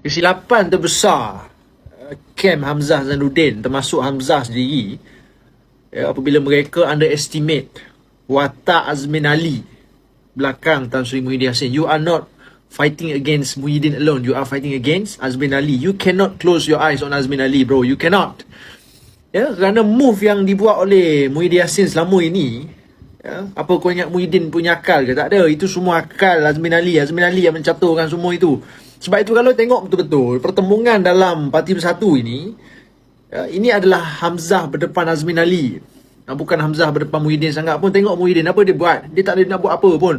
Kesilapan terbesar kem Hamzah Zainuddin termasuk Hamzah sendiri apabila mereka underestimate watak Azmin Ali belakang Tan Sri Muhyiddin Yassin. You are not fighting against Muhyiddin alone, you are fighting against Azmin Ali. You cannot close your eyes on Azmin Ali, bro. You cannot. Kerana move yang dibuat oleh Muhyiddin Yassin selama ini, apa kau ingat Muhyiddin punya akal ke? Tak ada. Itu semua akal Azmin Ali. Azmin Ali yang mencaturkan semua itu. Sebab itu kalau tengok betul-betul pertembungan dalam Parti Bersatu ini, ini adalah Hamzah berdepan Azmin Ali, bukan Hamzah berdepan Muhyiddin sangat pun. Tengok Muhyiddin apa dia buat. Dia tak ada nak buat apa pun.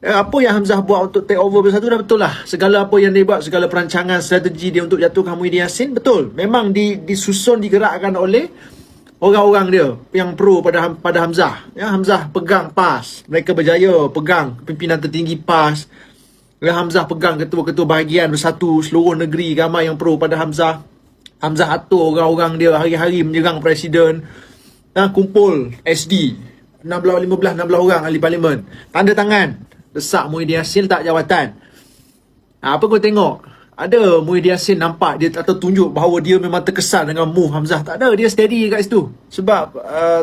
Apa yang Hamzah buat untuk take over Bersatu dah betul lah. Segala apa yang dia buat, segala perancangan, strategi dia untuk jatuhkan Muhyiddin Yassin, betul. Memang disusun, digerakkan oleh orang-orang dia yang pro pada Hamzah. Hamzah pegang PAS. Mereka berjaya pegang pimpinan tertinggi PAS. Hamzah pegang ketua-ketua bahagian Bersatu seluruh negeri. Ramai yang pro pada Hamzah. Hamzah atur orang-orang dia hari-hari menyerang Presiden. Kumpul SD 16 orang ahli parlimen. Tanda tangan. Desak Muhyiddin Yassin tak jawatan. Apa kau tengok? Ada Muhyiddin Yassin nampak dia tak tunjuk bahawa dia memang terkesan dengan move Hamzah. Tak ada. Dia steady kat situ. Sebab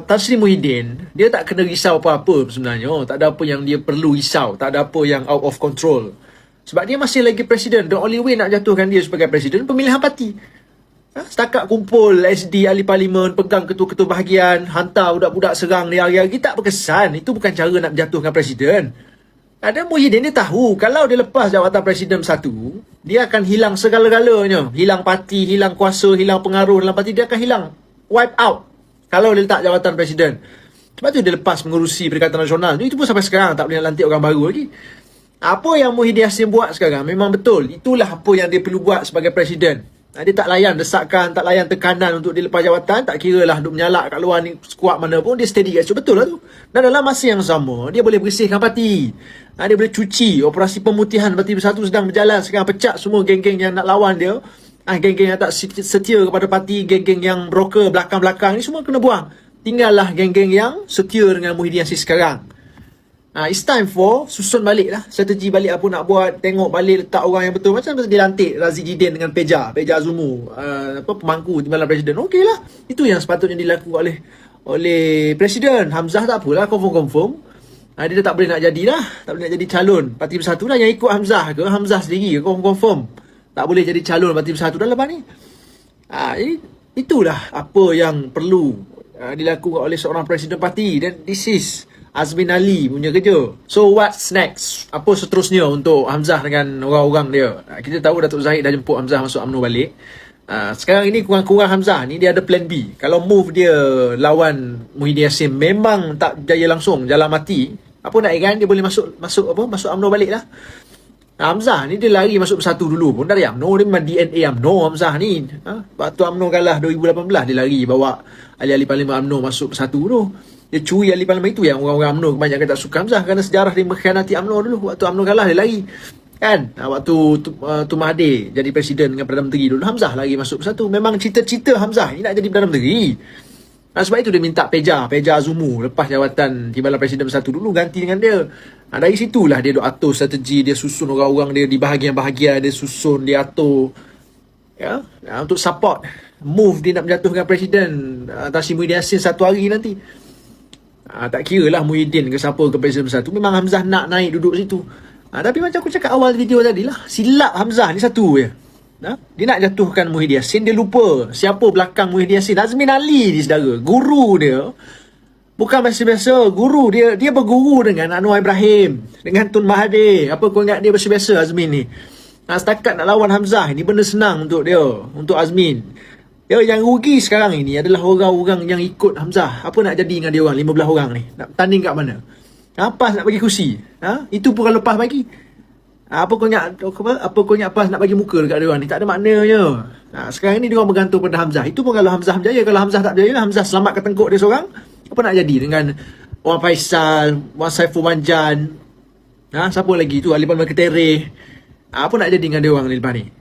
Tan Sri Muhyiddin, dia tak kena risau apa-apa sebenarnya. Tak ada apa yang dia perlu risau. Tak ada apa yang out of control. Sebab dia masih lagi presiden. The only way nak jatuhkan dia sebagai presiden, pemilihan parti. Setakat kumpul SD ahli parlimen, pegang ketua-ketua bahagian, hantar budak-budak serang dia hari-hari, tak berkesan. Itu bukan cara nak menjatuhkan presiden. Ada Muhyiddin dia tahu kalau dia lepas jawatan Presiden Bersatu, dia akan hilang segala-galanya. Hilang parti, hilang kuasa, hilang pengaruh dalam parti. Dia akan hilang, wipe out kalau dia letak jawatan Presiden. Sebab tu dia lepas mengurusi Perikatan Nasional. Itu pun sampai sekarang tak boleh nak lantik orang baru lagi. Apa yang Muhyiddin Yassin buat sekarang memang betul. Itulah apa yang dia perlu buat sebagai Presiden. Dia tak layan desakan, tak layan tekanan untuk dia lepas jawatan. Tak kira lah duk menyalak kat luar ni skuad mana pun, dia steady kat situ. Betul lah tu. Dan dalam masa yang sama, dia boleh bersihkan parti. Dia boleh cuci. Operasi pemutihan Parti Bersatu sedang berjalan. Sekarang pecat semua geng-geng yang nak lawan dia. Geng-geng yang tak setia kepada parti, geng-geng yang broker belakang-belakang ni semua kena buang. Tinggallah geng-geng yang setia dengan Muhyiddin Yassin sekarang. It's time for susun balik lah strategi balik apa nak buat. Tengok balik letak orang yang betul. Macam dilantik Razi Jidin dengan Peja Azumu, pemangku timbalan Presiden. Okey lah. Itu yang sepatutnya dilakukan oleh Presiden. Hamzah tak apalah, confirm. Dia dah tak boleh nak jadi dah. Tak boleh nak jadi calon Parti Bersatu dah. Yang ikut Hamzah ke, Hamzah sendiri ke, confirm tak boleh jadi calon Parti Bersatu dah lepas ni. Itulah apa yang perlu dilakukan oleh seorang Presiden Parti. Dan this is Azmin Ali punya kerja. So what's next? Apa seterusnya untuk Hamzah dengan orang-orang dia? Kita tahu Datuk Zahid dah jemput Hamzah masuk UMNO balik. Sekarang ini kurang-kurang Hamzah ni dia ada plan B. Kalau move dia lawan Muhyiddin Yassin memang tak jaya langsung, jalan mati, apa nak ikan, dia boleh masuk UMNO balik lah. Hamzah ni dia lari masuk Bersatu dulu pun dari UMNO. Dia memang DNA UMNO Hamzah ni. Waktu UMNO kalah 2018, dia lari bawa ahli-ahli parlimen UMNO masuk Bersatu tu. Dia curi ahli parlimen itu yang orang-orang UMNO kebanyakan tak suka Hamzah kerana sejarah dia mengkhianati UMNO dulu. Waktu UMNO kalah dia lari. Kan? Waktu Tun Mahathir jadi presiden dengan Perdana Menteri dulu, Hamzah lagi masuk Bersatu. Memang cita-cita Hamzah ni nak jadi Perdana Menteri. Sebab itu dia minta Peja Azumu lepas jawatan timbalan Presiden Bersatu dulu, ganti dengan dia. Dari situlah dia duk atur strategi, dia susun orang-orang dia di bahagian-bahagian, dia susun, dia atur untuk support move dia nak menjatuhkan Presiden Tan Sri Muhyiddin Yassin satu hari nanti. Tak kira lah Muhyiddin ke siapa ke Presiden Bersatu, memang Hamzah nak naik duduk situ. Tapi macam aku cakap awal video tadi lah, silap Hamzah ni satu je. Dia nak jatuhkan Muhyiddin Yassin, dia lupa siapa belakang Muhyiddin Yassin. Azmin Ali ni saudara, guru dia bukan biasa-biasa. Guru dia berguru dengan Anwar Ibrahim, dengan Tun Mahathir. Apa kau ingat dia biasa-biasa Azmin ni? Setakat nak lawan Hamzah ni benda senang untuk dia, untuk Azmin. Yang rugi sekarang ini adalah orang-orang yang ikut Hamzah. Apa nak jadi dengan dia orang 15 orang ni? Nak tanding kat mana? PAS nak bagi kursi? Itu pun kalau PAS bagi. Apa kau ingat PAS nak bagi muka dekat dia orang ni? Tak ada maknanya. Sekarang ni dia orang bergantung pada Hamzah. Itu pun kalau Hamzah berjaya. Kalau Hamzah tak berjaya, Hamzah selamatkan tengkuk dia seorang, apa nak jadi dengan Wan Faisal, Wan Saiful Wanjan, siapa lagi tu, Ali Palmer Ketereh? Apa nak jadi dengan dia orang ni lepas ni?